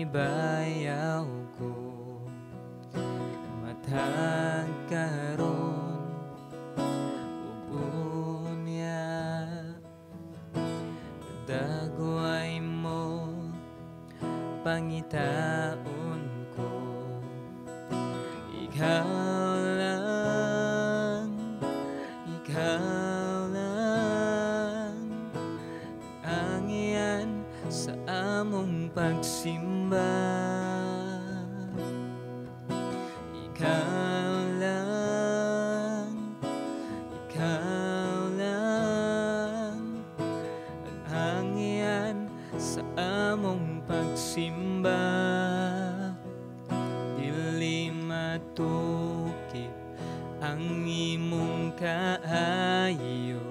ibayaw ko matag karon ug unya dagway mo pangitaon ko ikaw lang ang iyan sa among pagsimba. Ikaw lang ang iyan sa among pagsimba. Dili matukip ang imong kaayo,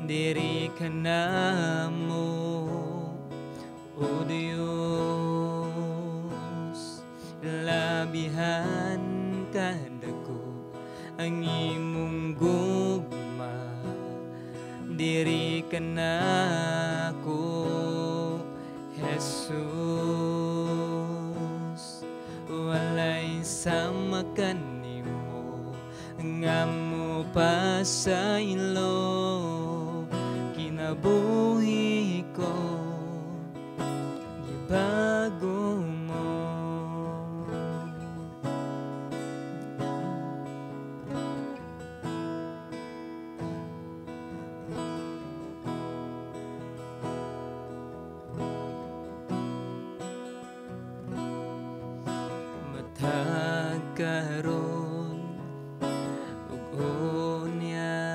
diri ka namo o Diyos. Labihan ka dako ang imong gugma, diri ka nako Jesus. Walay sama kanimo nga mo pa sa ilo, kinabuhi ko gibago mo. Matag karon ug unya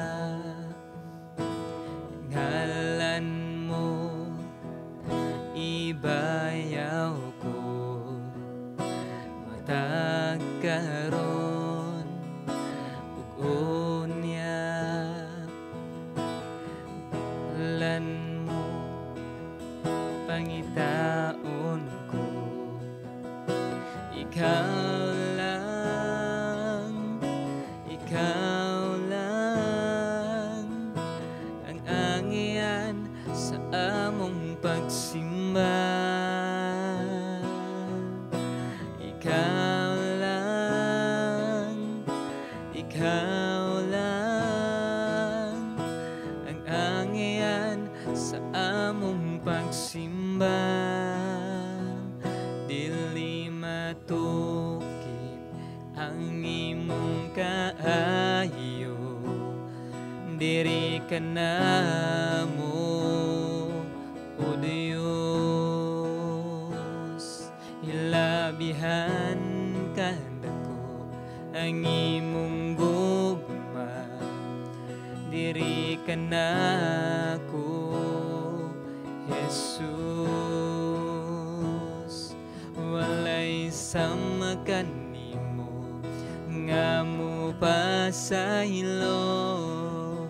ngalan mo ibayaw ko matag karon ug unya ngalan mo pangitaon ko ikaw lang ang angian sa among pagsimba. Ikaw lang ang angian sa among pagsimba. Dili matukip ang imong kaayo, diri ka namo o Diyos. Ilabihan ka dako ang imong gugma, diri ka nako Jesus. Walay sama kanimo nga mo pa sa ilo,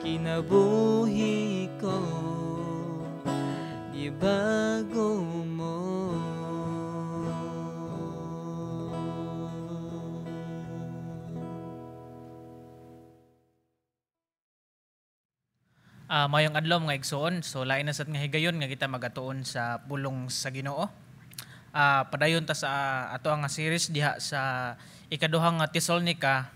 kinabuhi ko gibago mo. Mayong adlaw mga igsoon. So lain na sad nga higayon nga kita magatuon sa pulong sa Ginoo. Padayon ta sa ato nga series diha sa ikaduhang nga Tesalonica,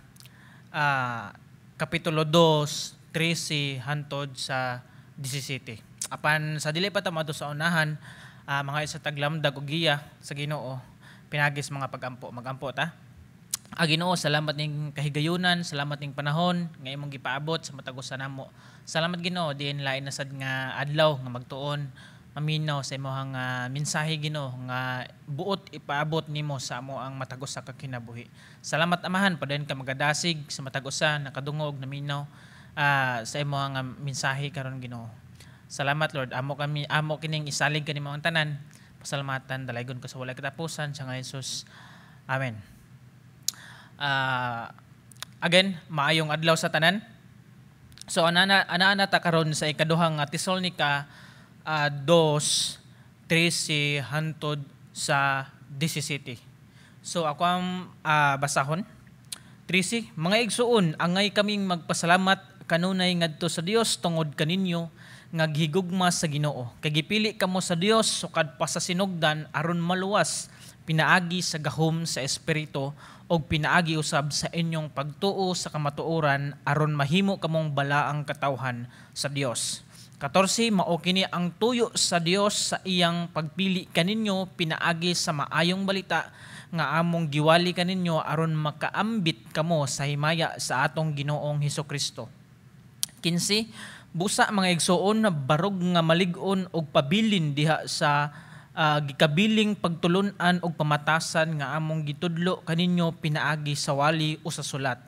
kapitulo 2, 13 hantod sa 17. Apan sa dili pa ta madto sa unahan, mga isa taglamdag og giya sa Ginoo, pinagis mga magampo ta. Ginoo, salamat ning kahigayunan, salamat ning panahon nga imong gipaabot sa matagos sa namo. Salamat Ginoo, diin lain na sad nga adlaw nga magtuon maminaw sa imong mensahe Ginoo nga buot ipaabot nimo sa amo ang matagos sa kakinabuhi. Salamat Amahan, padayon ka magadasig sa matagos sa nakadungog na minaw sa imong mensahe karon Ginoo. Salamat Lord, amo kining isalig kanimo ang tanan. Pasalamatan dalaygon ko sa walay katapusan sa nga Jesus. Amen. Again, maayong adlaw sa tanan. So ana ta karon sa ikaduhang Tesalonica 2:13 hantod sa 17. So ako ang basahon. 13, mga igsuon, angay kaming magpasalamat kanunay ngadto sa Dios tungod kaninyo nga gihigugma sa Ginoo. Kay gipili kamo sa Dios sukad pa sa sinugdan aron maluwas pinaagi sa gahom sa espiritu o pinaagi usab sa inyong pagtuo sa kamatuoran aron mahimo kamong balaang katawhan sa Dios. 14, mao kini ang tuyo sa Dios sa iyang pagpili kaninyo pinaagi sa maayong balita nga among giwali kaninyo aron makaambit kamo sa himaya sa atong Ginoong Hesukristo. 15, busa mga igsoon na barog nga malig-on og pabilin diha sa gikabiling pagtulunan og pamatasan nga among gitudlo kaninyo pinaagi sa wali o sa sulat.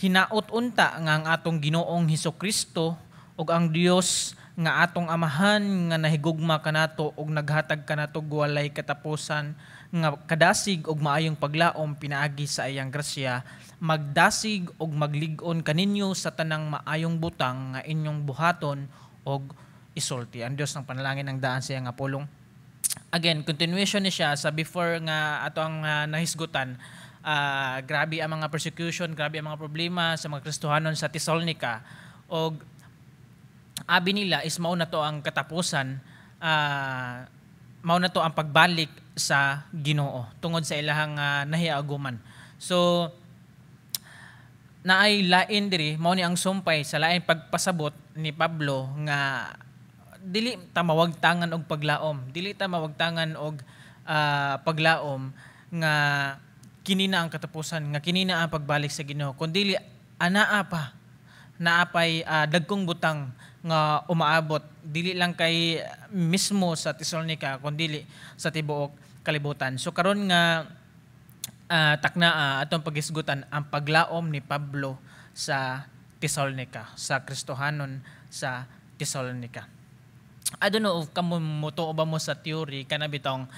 Hinaot unta nga ang atong Ginoong Hesukristo ug ang Dios nga atong amahan nga nahigugma kanato ug naghatag kanato walay katapusan nga kadasig og maayong paglaom pinaagi sa iyang grasya magdasig og maglig-on kaninyo sa tanang maayong butang nga inyong buhaton og isulti. Ang Dios ng panalangin ang daan sa iyang pulong. Again, continuation ni siya sa before nga ato ang nahisgutan. Grabe ang mga persecution, grabe ang mga problema sa mga Kristohanon sa Thessalonica og abi nila is mao na to ang katapusan, mao na to ang pagbalik sa Ginoo tungod sa ilahang nahiaguman. So naay lain diri mao ni ang sumpay sa lain pagpasabot ni Pablo nga dili ta mawagtangan og paglaom, dili ta mawagtangan og paglaom nga kini na ang katapusan, nga kini na ang pagbalik sa Ginoo, kundi anaa pa naapay dagkong butang nga umaabot dili lang kay mismo sa Thessalonica kundi sa tibuok kalibutan. So karon nga taknaa atong pagisgutan ang paglaom ni Pablo sa Thessalonica, sa Kristohanon sa Thessalonica. I don't know if kamo mutuo ba mo sa theory kana bitong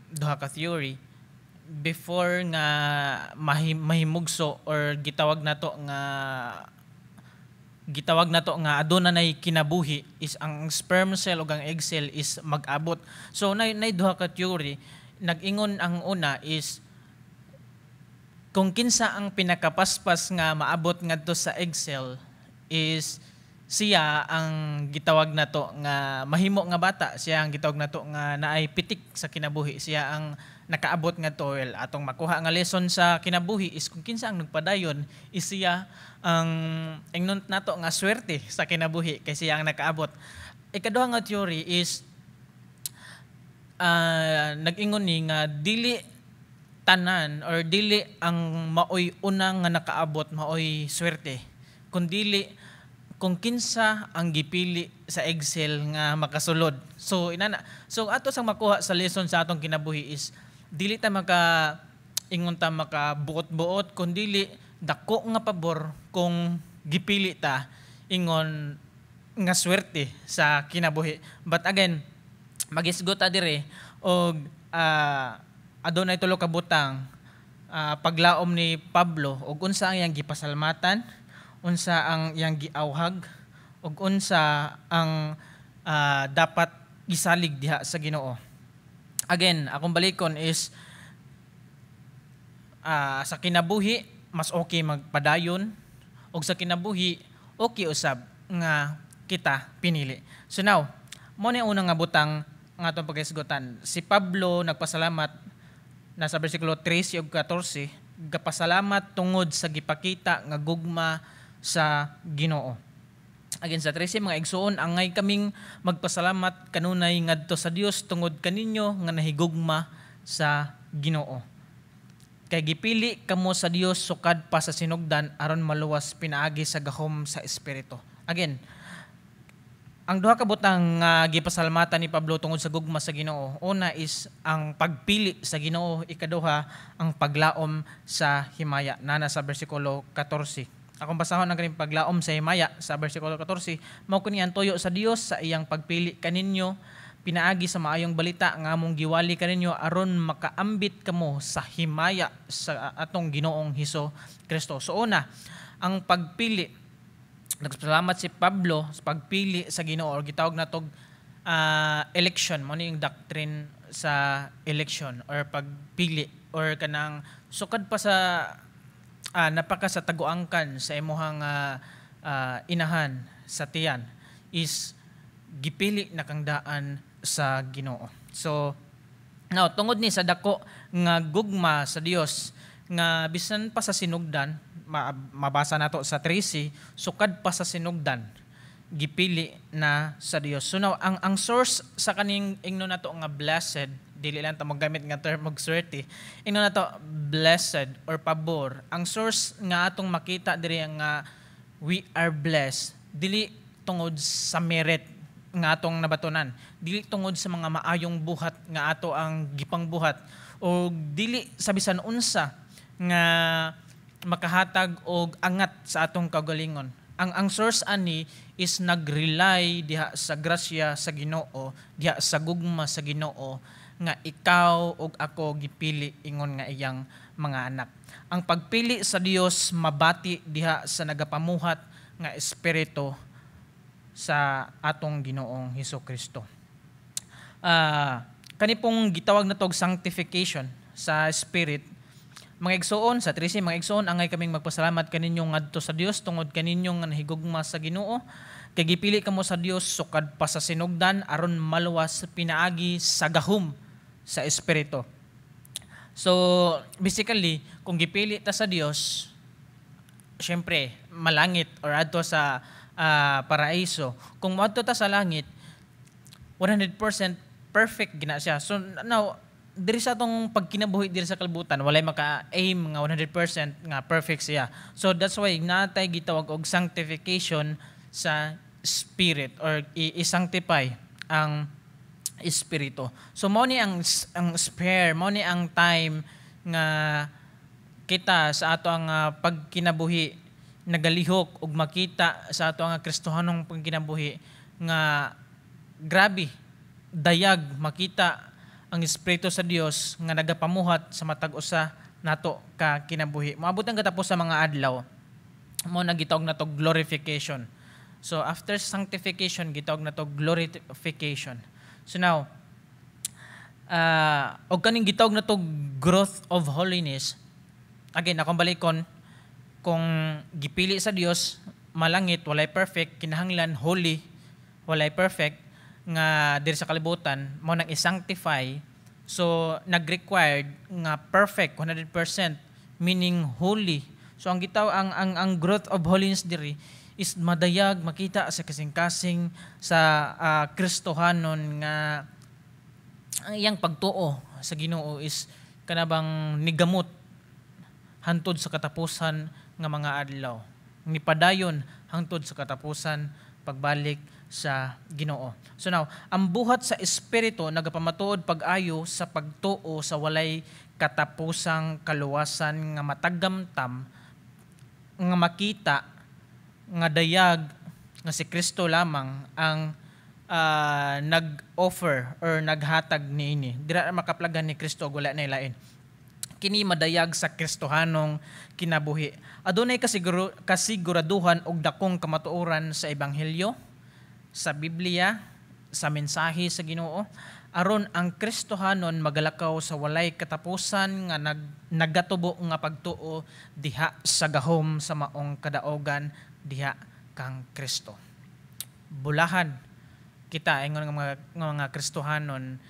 duha ka theory before nga mahimugso or gitawag nato nga aduna nay kinabuhi is ang sperm cell ug ang egg cell is mag-abot. So nay duha ka theory. Nag-ingon ang una is kung kinsa ang pinakapaspas nga maabot ngadto sa egg cell is siya ang gitawag nato nga mahimo nga bata, siya ang gitawag nato nga naay pitik sa kinabuhi, siya ang nakaabot nga toil. Atong makuha nga lesson sa kinabuhi is kung kinsa ang nagpadayon is siya ang ingnon nato nga swerte sa kinabuhi kay siya ang nakaabot. Ikaduha nga theory is nag-ingon ni nga dili tanan or dili ang maoy una nga nakaabot maoy swerte, kundi kung kinsa ang gipili sa egg cell nga makasulod. So ato sang makuha sa lesson sa atong kinabuhi is dili ta ingon ta makabuot-buot kundi dako nga pabor kung gipili ta ingon nga swerte sa kinabuhi. But again, magisgot ta dire og adunay tulo ka butang paglaom ni Pablo og unsa ang iyang gipasalmatan, unsa ang iyang giawhag ug unsa ang dapat gisalig diha sa Ginoo. Again, akong balikon is sa kinabuhi mas okay magpadayon ug sa kinabuhi okay usab nga kita pinili. So now, mo ni unang nga butang nga atong paghisgutan. Si Pablo nagpasalamat nasa bersikulo 13 ug 14, gapasalamat tungod sa gipakita nga gugma sa Ginoo. Again sa 13, mga igsoon, angay kaming magpasalamat kanunay ngadto sa Dios tungod kaninyo nga nahigugma sa Ginoo. Kay gipili kamo sa Dios sukad pa sa sinugdan aron maluwas pinaagi sa gahom sa espiritu. Again, ang duha ka butang nga gipasalamatan ni Pablo tungod sa gugma sa Ginoo. Una is ang pagpili sa Ginoo, ikaduha ang paglaom sa himaya. Nana sa bersikulo 14. Akong basahon ang kaning paglaom sa himaya sa bersikulo 14. Mao kini ang tuyo sa Dios sa iyang pagpili kaninyo pinaagi sa maayong balita nga among giwali kaninyo aron makaambit kamo sa himaya sa atong Ginoong Hesukristo. So una, ang pagpili. Nagpasalamat si Pablo sa pagpili sa Ginoo or gitawag natog election. Mo ni yung doctrine sa election or pagpili or kanang sukad pa sa napaka sa taguangkan sa imuhang inahan sa tiyan is gipili na kang daan sa Ginoo. So now tungod ni sa dako nga gugma sa Dios nga bisan pa sa sinugdan, mabasa nato sa 13, sukad pa sa sinugdan gipili na sa Dios. So now ang source sa kaning ingno nato nga blessed, dili lang ta magamit nga term og swerte, ingno nato blessed or pabor. Ang source nga atong makita diri nga we are blessed dili tungod sa merit nga atong nabatunan, dili tungod sa mga maayong buhat nga ato ang gipangbuhat, o dili sa bisan unsa nga makahatag og angat sa atong kaugalingon. Ang source ani is nagrely diha sa grasya sa Ginoo, diha sa gugma sa Ginoo nga ikaw ug ako gipili ingon nga iyang mga anak. Ang pagpili sa Dios mabati diha sa nagapamuhat nga espiritu sa atong Ginoong Hesukristo. Kani pong gitawag na tog sanctification sa spirit. Mga igsoon sa 13, mga igsoon angay kaming magpasalamat kaninyo ngadto sa Dios tungod kaninyo nga nahigugma sa Ginoo, kay gipili kamo sa Dios sukad pa sa sinugdan aron maluwas pinaagi sa gahom sa espiritu. So basically, kung gipili ta sa Dios, syempre malangit or adto sa paraiso. Kung moadto ta sa langit, 100% perfect gina siya. So now diri sa atong pagkinabuhi diri sa kalibutan, walay maka-aim nga 100% nga perfect siya. So that's why natay gitawag og sanctification sa spirit or i-sanctify ang espiritu. So mao ni ang spare, mao ni ang time nga kita sa ato ang pagkinabuhi nagalihok ug makita sa ato nga Kristohanong pagkinabuhi nga grabe dayag makita ang espiritu sa Dios nga nagapamuhat sa matag usa nato ka kinabuhi. Moabot ang katapos sa mga adlaw, mo nagitawag nato glorification. So after sanctification gitawag nato glorification. So now og kaning gitawag nato growth of holiness. Again, akong balikon, kung gipili sa Dios malangit, walay perfect, kinahanglan holy, walay perfect nga diri sa kalibutan, mo nang i-sanctify. So nag-required nga perfect 100%, meaning holy. So ang gitaw ang growth of holiness diri is madayag makita sa kasing-kasing sa Kristohanon nga ang iyang pagtuo sa Ginoo is kanabang nigamot hantod sa katapusan nga mga adlaw. Nipadayon hangtod sa katapusan pagbalik sa Ginoo. So now, ang buhat sa espiritu nagapamatuod pag-ayo sa pagtuo sa walay katapusang kaluwasan nga matagamtam nga makita nga dayag nga si Kristo lamang ang nag-offer or naghatag niini. Dira makaplagan ni Kristo wala na ilain. Kini madayag sa Kristohanong kinabuhi. Adunay kasiguraduhan og dakong kamatuoran sa ebanghelyo, sa Biblia, sa mensahe sa Ginoo, aron ang Kristohanon magalakaw sa walay katapusan nga nagatubo nga pagtuo diha sa gahom sa maong kadaogan diha kang Kristo. Bulahan kita ingon nga mga Kristohanon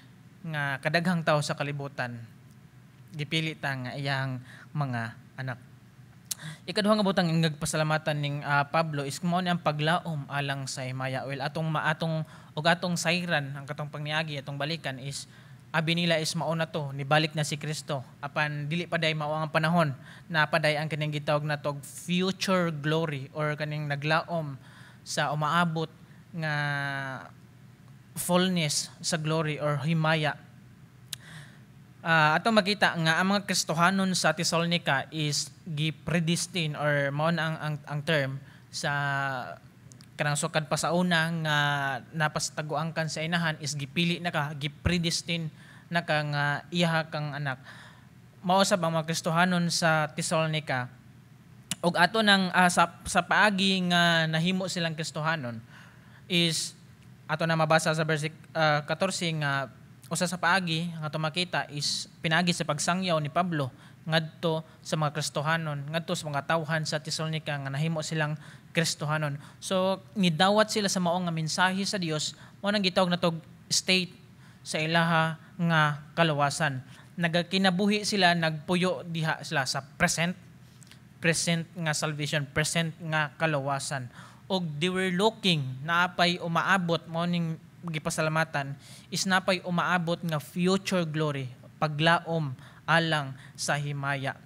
nga kadaghang tawo sa kalibutan dipili ta nga iyang mga anak. Ikaduha nga butang nagpasalamatan ning Pablo is mo ni ang paglaom alang sa himaya. Well, atong sayran ang katong pangniagi atong balikan is abi nila is mauna to nibalik na si Kristo apan dili pa day mao ang panahon na paday ang kining gitawag na tog future glory or kaning naglaom sa umaabot nga fullness sa glory or himaya. Atong makita nga ang mga Kristohanon sa Thessalonica is gipredestined or mao na ang term sa kanang sukad pa sa una nga napastaguan kan sa inahan is gipili na ka, gipredestined na ka nga iha kang anak. Mao sab ang mga Kristohanon sa Thessalonica og ato nang sa paagi nga nahimo silang Kristohanon is ato na mabasa sa verse 14 nga usa sa paagi nga ato makita is pinagi sa pagsangyaw ni Pablo ngadto sa mga Kristohanon, ngadto sa mga tawhan sa Thessalonica nga nahimo silang Kristohanon. So nidawat sila sa mao nga mensahe sa Dios, mo nang gitawag na tog state sa ilaha nga kalawasan. Nagakinabuhi sila, nagpuyo diha sila sa present nga salvation, present nga kalawasan. Og they were looking naapay umaabot mo ning gipasalamatan is napay umaabot nga future glory, paglaom alang sa himaya.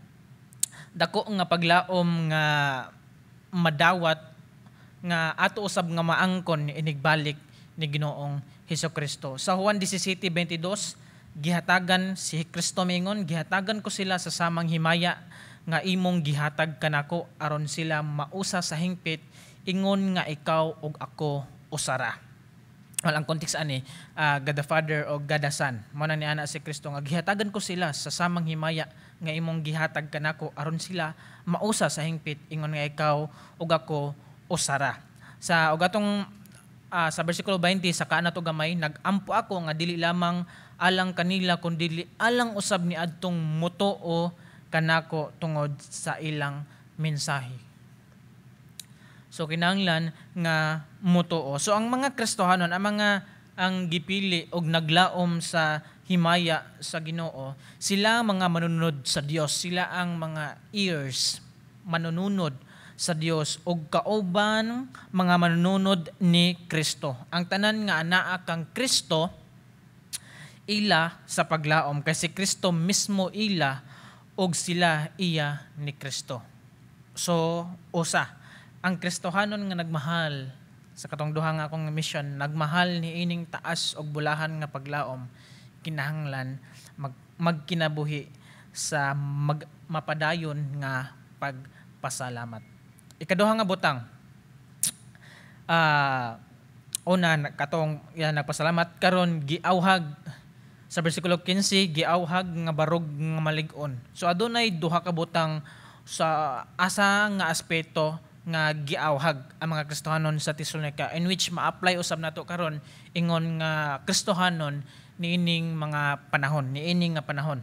Dako nga paglaom nga madawat nga ato usab nga maangkon inigbalik ni Ginoong Hesukristo. Sa Juan 17:22, gihatagan si Kristo mingon, gihatagan ko sila sa samang himaya nga imong gihatag kanako aron sila mausa sa hingpit, ingon nga ikaw ug ako usara. Well, ang context ani, God the Father o God the Son. Mao na ni ana si Kristo nga gihatagan ko sila sa samang himaya nga imong gihatag kanako aron sila mausa sa hingpit, ingon nga ikaw ug ako usara. Sa ug atong sa bersikulo 20 sa kaanato gamay, nagampo ako nga dili lamang alang kanila kundi alang usab ni adtong motoo kanako tungod sa ilang mensahe. So kinahanglan nga motoo. So ang mga Kristohanon, ang gipili og naglaom sa himaya sa Ginoo, sila mga manunod sa Dios, sila ang mga ears, manununod sa Dios og kauban mga manununod ni Kristo. Ang tanan nga anaa kang Kristo ila sa paglaom kay si Kristo mismo ila og sila iya ni Kristo. So usa ang Kristohanon nga nagmahal sa katong duha nga akong mission, nagmahal ni ining taas og bulahan nga paglaom, kinahanglan magkinabuhi sa mapadayon nga pagpasalamat. Ikaduha nga butang, una katong nagpasalamat karon giawhag sa bersikulo 15, giawhag nga barog nga malig-on. So adunay duha ka butang sa asa nga aspeto nga giawhag ang mga Kristohanon sa Tesalonica, in which ma-apply usab nato karon ingon nga Kristohanon niining mga panahon, niining nga panahon.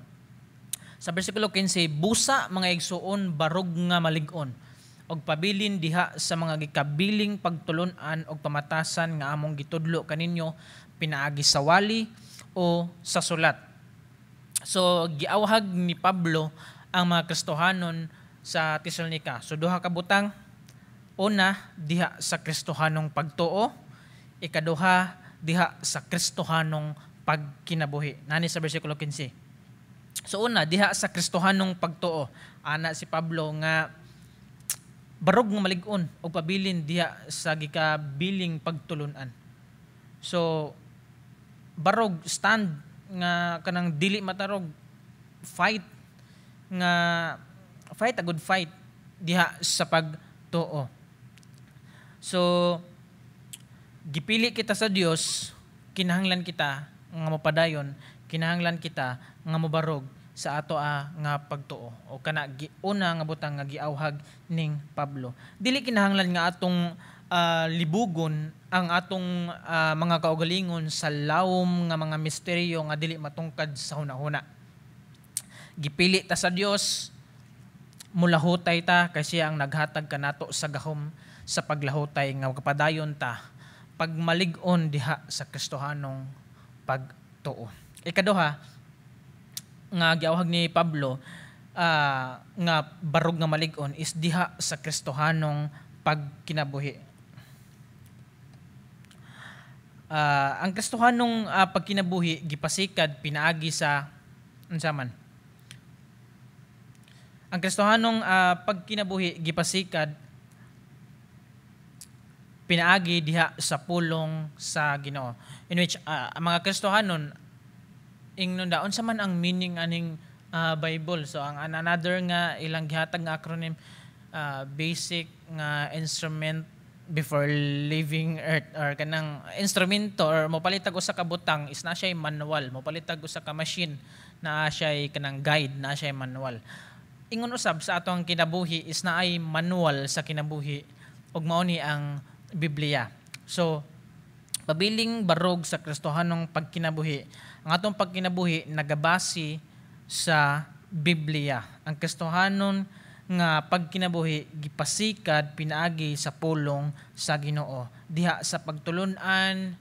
Sa bersikulo 15, busa mga igsuon barog nga malig-on og pabilin diha sa mga gikabiling pagtulon-an og pamatasan nga among gitudlo kaninyo pinaagi sa wali o sa sulat. So giawhag ni Pablo ang mga Kristohanon sa Tesalonica. So duha ka butang, una diha sa Kristohanong pagtuo, ikaduha diha sa Kristohanong pagkinabuhi. Nani sa bersikulo 15. So una diha sa Kristohanong pagtuo, ana si Pablo nga barog nga malig-on o pabilin diha sa gikabiling pagtulunan. So barog stand nga kanang dili matarog, fight a good fight diha sa pagtuo. So gipili kita sa Dios, kinahanglan kita nga mapadayon, kinahanglan kita nga mobarog sa ato nga pagtuo o kana una nga butang nga giawhag ning Pablo. Dili kinahanglan nga atong libugon ang atong mga kaugalingon sa lawom nga mga misteryo nga dili matungkad sa hunahuna. Gipili ta sa Dios, mulahutay ta kasi ang naghatag kanato sa gahom sa paglahutay nga kapadayon ta pagmalig-on diha sa Kristohanong pagtuo. Ikaduha nga giawhag ni Pablo nga barog nga malig-on is diha sa Kristohanong pagkinabuhi. Ang Kristohanong pagkinabuhi gipasikad pinaagi sa unsaman. Ang Kristohanong pagkinabuhi gipasikad pinaagi diha sa pulong sa Ginoo, in which ang mga Kristohanon ingnon daon sa man ang meaning aning Bible. So ang another nga ilang gihatag nga acronym, basic nga instrument before leaving earth, or kanang instrumento or mopalitag usa ka butang is na siya manual, mopalitag usa ka machine na siya kanang guide, na siya manual. Ingon usab sa atong kinabuhi is na ay manual sa kinabuhi ug mao ni ang Biblia. So pabiling barog sa Kristohanong pagkinabuhi, ang atong pagkinabuhi nagabase sa Biblia. Ang Kristohanon nga pagkinabuhi gipasikad pinaagi sa pulong sa Ginoo diha sa pagtulun-an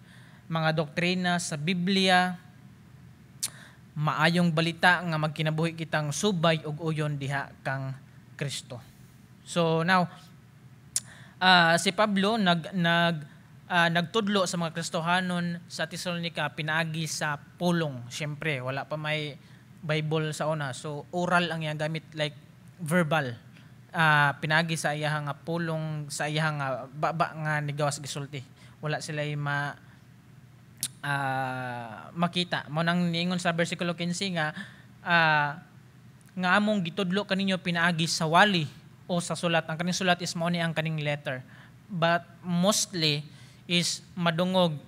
mga doktrina sa Biblia, maayong balita nga magkinabuhi kitang subay ug uyon diha kang Kristo. So now si Pablo nagtudlo sa mga Kristohanon sa Tesalonica pinaagi sa pulong. Syempre wala pa may Bible sa una, so oral ang iyang gamit, like verbal. Pinaagi sa iyang nga pulong, sa iyang baba nga nigawas gisulti. Wala sila makita. Mo nang niingon sa bersikulo 15 nga among gitudlo kaninyo pinaagi sa wali o sa sulat. Ang kaning sulat is mao ni ang kaning letter. But mostly is madungog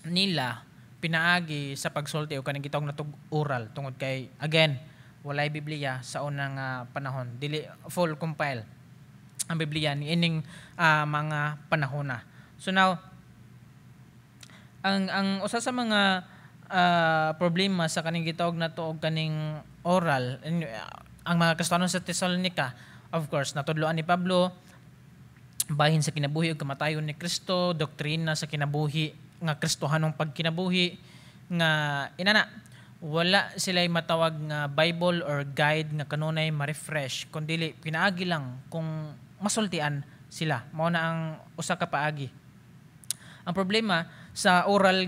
nila pinaagi sa pagsulti o kaning gitawag natug oral tungod kay again walay Biblia sa unang panahon, dili full compile ang Biblia ni ining mga panahon na. So now ang usa sa mga problema sa kaning gitawag nato og kaning oral, ang mga Kristiyanon sa Tesalonica, of course natudloan ni Pablo bahin sa kinabuhi ug kamatayon ni Kristo, doktrina sa kinabuhi nga Kristohanong pagkinabuhi nga inana wala sila'y matawag nga Bible or guide nga kanunay ma-refresh kundi pinaagi lang kung masultian sila. Mao na ang usa ka paagi. Ang problema sa oral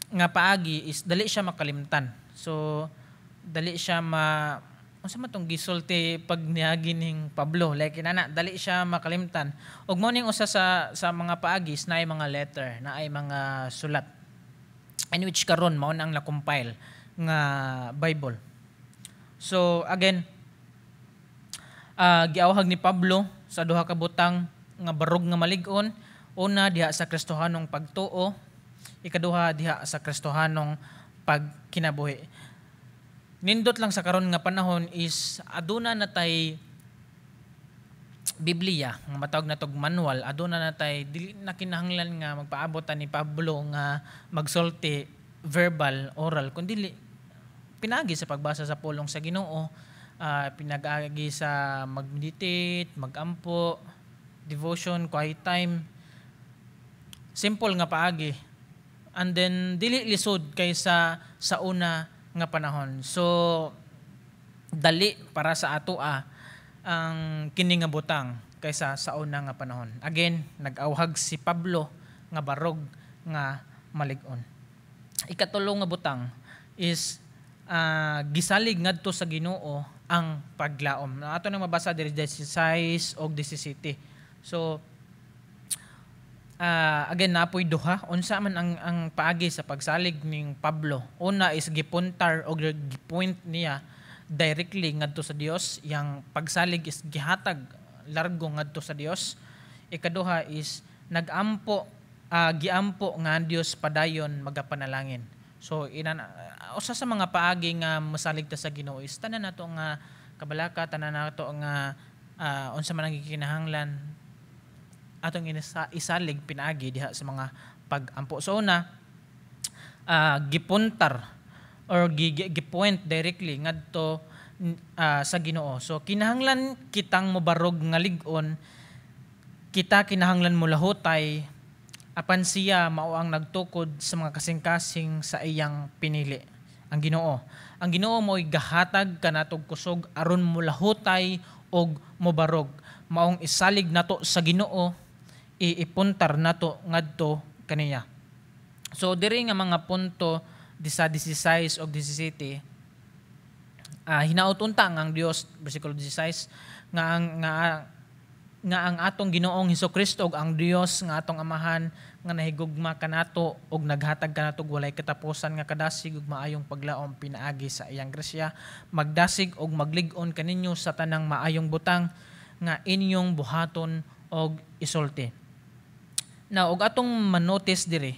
nga paagi is dali siya makalimtan. So dali siya unsa man tong gisulti pag niagi ning Pablo, like inana dali siya makalimtan. Ug mao ning usa sa mga paagis na ay mga letter, na ay mga sulat in which karon mao nang na-compile nga Bible. So again giawhag ni Pablo sa duha ka butang nga barog nga malig-on. Una diha sa Kristohanong pagtuo, ikaduha diha sa Kristohanong pagkinabuhi. Nindot lang sa karon nga panahon is aduna natay Biblia nga matawag natog manual, aduna natay dili na kinahanglan nga magpaabot ni Pablo nga magsulti verbal oral kundi pinagi sa pagbasa sa pulong sa Ginoo, pinag-agi sa mag-meditate, mag-ampo, devotion, quiet time, simple nga paagi, and then dili lisod kaysa sa una nga panahon. So dali para sa ato ang kini nga butang kaysa sa una nga panahon. Again, nag-awhag si Pablo nga barog nga malig-on. Ikatulo nga butang is gisalig ngadto sa Ginoo ang paglaom. Ato nang mabasa diri 16 og 17. So again napoy duha unsa man ang paagi sa pagsalig ning Pablo. Una is gipuntar o gipoint niya directly ngadto sa Dios, yang pagsalig is gihatag largo ngadto sa Dios. Ikaduha is giampo nga ang Dios padayon magapanalangin. So usa sa mga paagi nga masalig ta sa Ginoo is tanan nato nga kabalaka, tanan nato nga unsa man ang gikinahanglan atong isalig pinaagi diha sa mga pag-ampo. So una, gipuntar or gipoint directly ngadto sa Ginoo. So kinahanglan kitang mobarog nga lig-on, kita kinahanglan mo lahutay apan siya mao ang nagtukod sa mga kasing-kasing sa iyang pinili, ang Ginoo. Ang Ginoo mo'y gahatag kanatog kusog aron mo lahutay og mobarog. Maong isalig nato sa Ginoo, ipuntar nato ngadto kaniya. So diri nga mga punto sa 16 o 17, hinaut unta ang Dios, bersikulo 16, nga ang atong Ginoong Hesukristo ug ang Dios nga atong Amahan nga nahigugma kanato ug naghatag kanato walay katapusan nga kadasig ug maayong paglaom pinaagi sa iyang grasya, magdasig ug maglig-on kaninyo sa tanang maayong butang nga inyong buhaton og isulti. Now, og atong manotice dire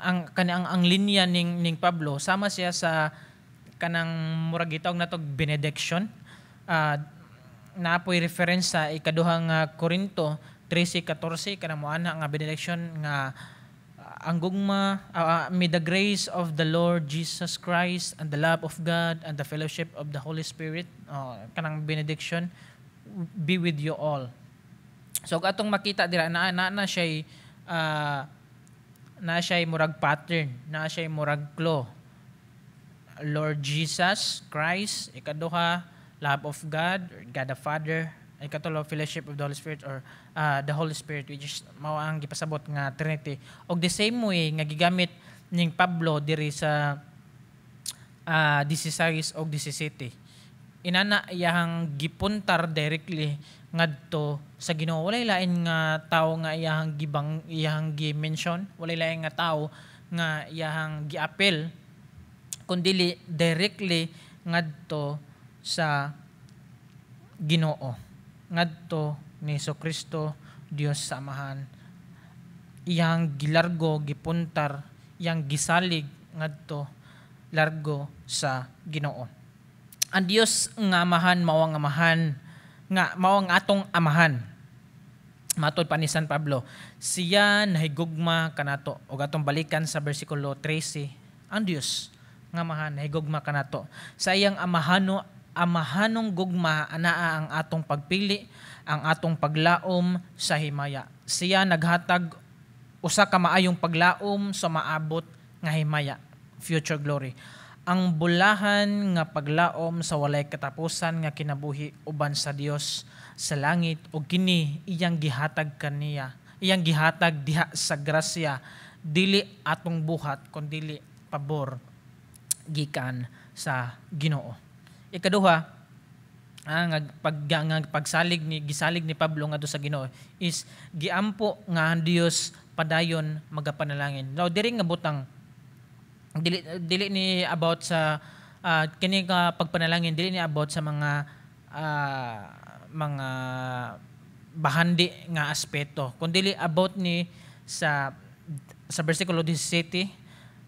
ang linya ning Pablo, sama siya sa kanang murag gitawag natog benediction. Naapoy reference sa ikaduhang Korinto 13:14 kanang moana nga benediction nga ang gugma, may the grace of the Lord Jesus Christ and the love of God and the fellowship of the Holy Spirit, kanang benediction, be with you all. So atong makita dira na siya na siya murag pattern, na siya murag clue. Lord Jesus Christ, ikaduha, love of God, or God the Father, ikatulo, fellowship of the Holy Spirit, or the Holy Spirit, which is mao ang gipasabot nga Trinity. Og the same way nga gigamit ning Pablo diri sa 16 og 17. Inana iyahang gipuntar directly ngadto sa Ginoo. Walay lain nga tawo nga iyahang gi-mention, walay lain nga tawo nga iyahang gi-appeal, kundi directly ngadto sa Ginoo, ngadto ni Jesucristo, Dios sa Amahan. Iyang gilargo, gipuntar, iyang gisalig ngadto largo sa Ginoo. Ang Dios nga Amahan mao ang amahan nga mao ang atong amahan. Matod pa ni San Pablo, siya nahigugma kanato. Og atong balikan sa bersikulo 13, ang Dios nga amahan nahigugma kanato. Sa iyang amahanong gugma anaa ang atong pagpili, ang atong paglaom sa himaya. Siya naghatag usa ka maayong paglaom sa maabot nga himaya, future glory. Ang bulahan nga paglaom sa walay katapusan nga kinabuhi uban sa Dios sa langit, o kini iyang gihatag kaniya, iyang gihatag diha sa grasya, dili atong buhat kundi pabor gikan sa Ginoo. Ikaduha, gisalig ni Pablo ngadto sa Ginoo is giampo nga ang Dios padayon magapanalangin. Now diri nga butang dili ni about sa kini ka pagpanalangin, dili ni about sa mga bahandi nga aspeto, kundi about ni sa bersikulo 17,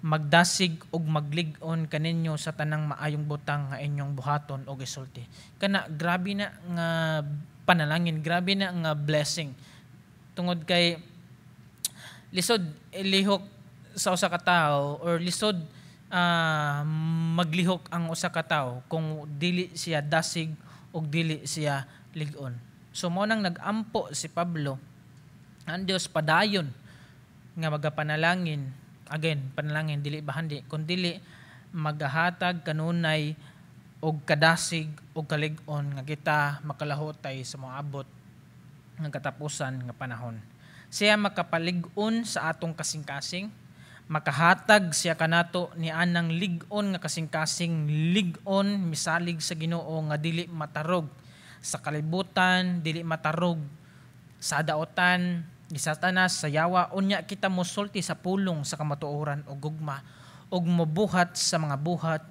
magdasig og maglig-on kaninyo sa tanang maayong butang nga inyong buhaton og isulti. Kana grabe na nga panalangin, grabe na nga blessing. Tungod kay lisod lihok sa usa ka tawo, or lisod maglihok ang usa ka tawo kung dili siya dasig og dili siya lig-on. So mo nang nagampo si Pablo, ang Dios padayon nga magapanalangin. Again, panalangin dili bahandi kundi magahatag kanunay og kadasig og kalig-on nga kita makalahutay sa moabot nga katapusan nga panahon. Siya makapalig-on sa atong kasing-kasing, makahatag siya kanato ni anang lig-on nga kasing-kasing lig-on misalig sa Ginoo nga dili matarog sa kalibutan, dili matarog sa daotan ni Satanas, sa yawa. Unya kita mosulti sa pulong sa kamatuoran o gugma og mobuhat sa mga buhat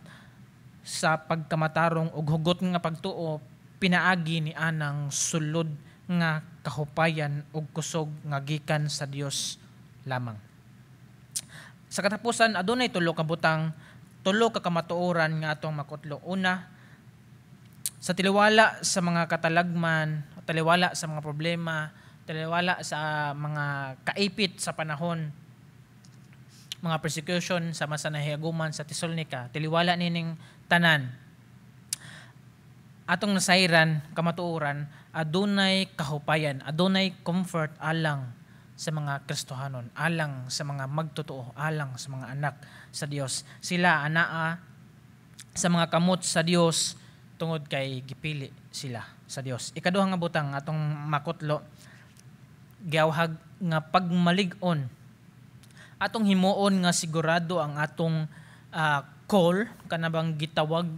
sa pagkamatarong og hugot nga pagtuo, pinaagi ni anang sulod nga kahupayan og kusog nga gikan sa Dios lamang. Sa katapusan, adunay tulo ka butang, tulo ka kamatuoran nga atong makutlo. Una, sa tiliwala sa mga katalagman, taliwala sa mga problema, taliwala sa mga kaipit sa panahon, mga persecution sa masa nahiaguman sa Tesalonica, tiliwala nining tanan. Atong nasayran, kamatuoran, adunay kahupayan, adunay comfort alang sa mga Kristohanon, alang sa mga magtotoo, alang sa mga anak sa Dios. Sila anaa sa mga kamot sa Dios tungod kay gipili sila sa Dios. Ikaduha nga butang atong makutlo, giawhag nga pagmalig-on. Atong himuon nga sigurado ang atong call kanabang gitawag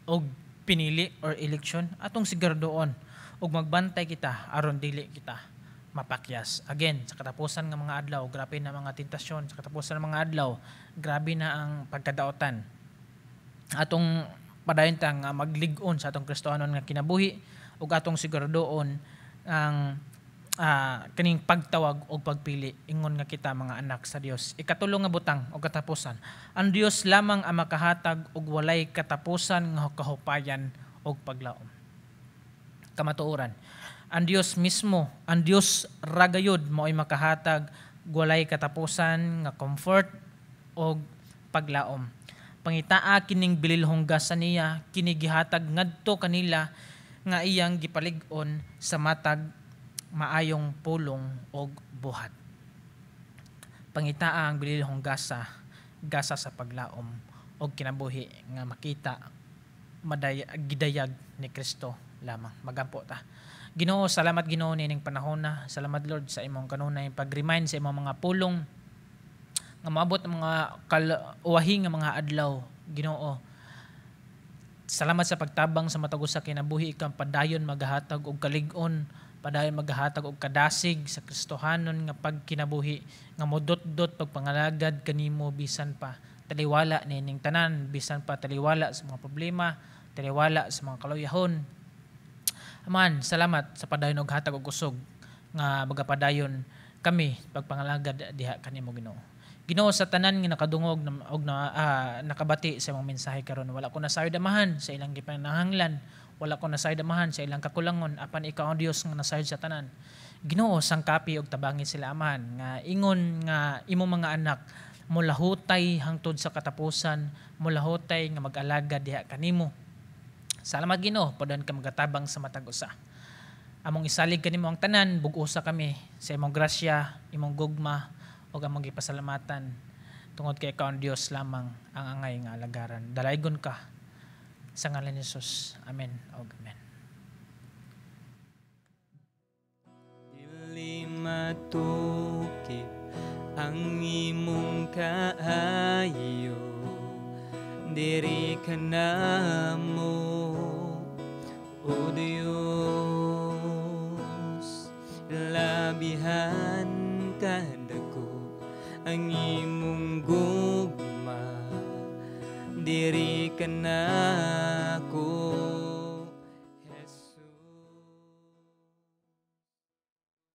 og pinili or election, atong siguradoon og magbantay kita aron dili kita mapakyas. Again, sa katapusan ng mga adlaw, grabe na mga tentasyon. Sa katapusan ng mga adlaw, grabe na ang pagkadaotan. Atong padayon tang maglig-on sa atong Kristohanon nga kinabuhi ug atong siguradoon ang kaning pagtawag o pagpili ingon nga kita mga anak sa Dios. Ikatulo nga butang o katapusan, ang Dios lamang ang makahatag og walay katapusan nga kahupayan og paglaom. Kamatuoran, ang Dios mismo, ang Dios ragayod mo ay makahatag walay katapusan nga comfort o paglaom. Pangitaa kining bililhonggas sa niya, kinigihatag ngadto kanila nga iyang gipalig-on sa matag maayong pulong o buhat. Pangitaa ang bililhonggasa, gasa sa paglaom o kinabuhi nga makita gidayag ni Kristo lamang. Magampo ta. Ginoo, salamat Ginoo nining panahon na. Salamat Lord sa imong kanunay pag-remind sa imong mga pulong nga maabot ang mga uwahi nga mga adlaw. Ginoo, salamat sa pagtabang sa matag usa kinabuhi kang padayon maghatag og kalig-on, padayon maghatag og kadasig sa Kristohanon nga pagkinabuhi nga modot-dot pagpangalagad kanimo bisan pa taliwala nining tanan, bisan pa taliwala sa mga problema, taliwala sa mga kaluyahon. Aman, salamat sa padayon og hatag og kusog nga magapadayon kami pagpangalagad diha kanimo Ginoo. Ginoo, sa tanan nga nakadungog og nakabati sa imong mensahe karon, wala ko nasayod amahan sa ilang gipanahanglan, wala ko nasayod amahan sa ilang kakulangon, apan ikaw ang Dios nga nasayod sa tanan. Ginoo, sangkapi og tabangin sila amahan nga ingon nga imong mga anak mulahutay hangtod sa katapusan, mulahutay nga mag-alagad diha kanimo. Salamat Ginoo, padon ka magatabang sa matag usa. Among isalig kanimo ang tanan, bug-usa kami sa imong grasya, imong gugma o among gipasalamatan tungod kay ikaw ang Dios lamang ang angay nga alagaran. Dalaygon ka sa ngalan ni Jesus. Amen. Amen. Dili matukip ang imong kaayo, diri ka namo o Dios, labihan kadako ang imong gugma, diri ka na ko